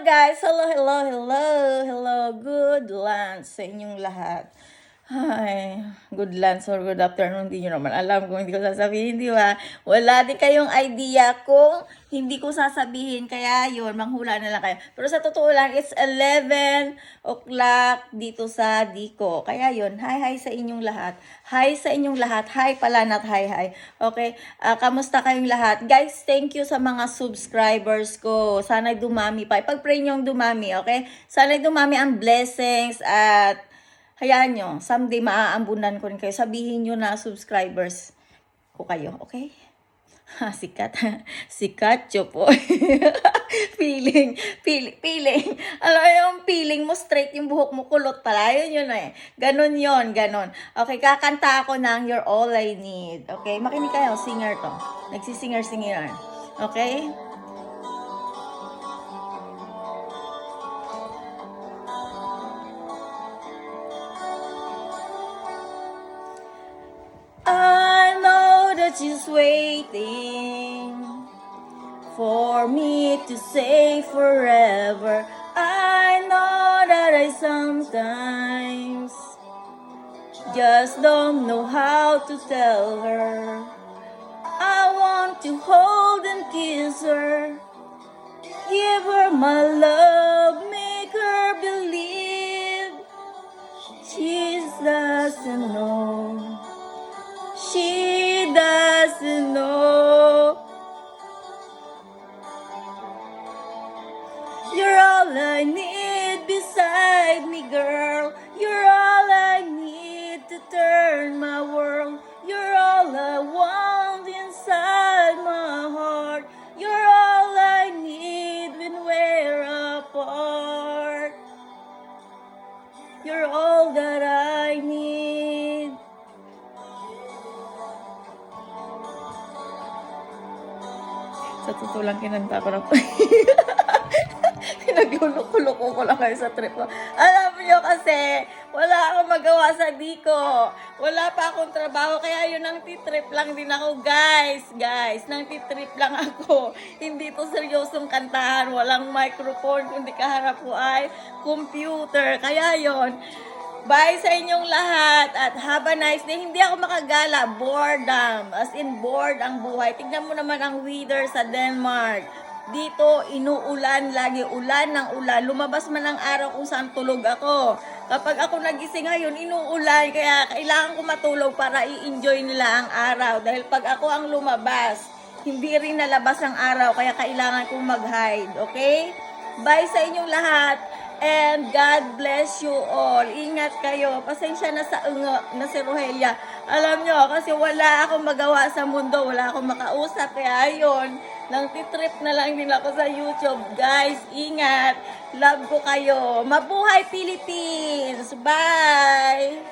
guys! Hello! Good lunch sa inyong lahat. Hi, good lunch or good afternoon, hindi nyo naman alam kung hindi ko sasabihin, di ba? Wala din kayong idea kung hindi ko sasabihin, kaya yun, manghula na lang kayo. Pero sa totoo lang, it's 11 o'clock dito sa Dico. Kaya yun, hi sa inyong lahat. Hi sa inyong lahat. Hi pala, not hi. Okay, kamusta kayong lahat? Guys, thank you sa mga subscribers ko. Sana'y dumami pa. Ipag-pray nyo dumami, okay? Sana'y dumami ang blessings at hayaan nyo, someday maaambunan ko rin kayo. Sabihin nyo na subscribers ko kayo, okay? Ha, sikat. Sikat nyo po. Feeling. Alam mo yung feeling mo, straight yung buhok mo, kulot pala. Yun eh. Ganon. Okay, kakanta ako ng You're All I Need. Okay, makinig kayo, singer to. Nagsisinger. Okay? She's waiting for me to say forever. I know that I sometimes just don't know how to tell her. I want to hold and kiss her, give her my love, make her believe she doesn't know. She doesn't know. You're all I need beside me, girl. You're all I need to turn my world. You're all I want inside my heart. You're all I need when we're apart. You're all that I need. Sa totoo lang, kinanta ko na po. Pinaglulok-loko ko lang kayo sa trip ko. Alam niyo kasi, wala akong magawa sa Dico. Wala pa akong trabaho, kaya yun, nang titrip lang din ako, guys. Nang titrip lang ako. Hindi to seryosong kantahan. Walang microphone, kundi kaharap ko ay computer. Kaya yun, bye sa inyong lahat at have a nice day. Hindi ako makagala. Boredom. As in, bored ang buhay. Tignan mo naman ang weather sa Denmark. Dito, inuulan. Lagi ulan ng ulan. Lumabas man ang araw kung saan tulog ako. Kapag ako nagising ngayon, inuulan. Kaya kailangan ko matulog para i-enjoy nila ang araw. Dahil pag ako ang lumabas, hindi rin nalabas ang araw. Kaya kailangan kong mag-hide. Okay? Bye sa inyong lahat. And God bless you all. Ingat kayo. Pasensya na na si Rogelia. Alam nyo, kasi wala akong magawa sa mundo. Wala akong makausap. Kaya ayun, nang titrip na lang din ako sa YouTube. Guys, ingat. Love ko kayo. Mabuhay Philippines. Bye!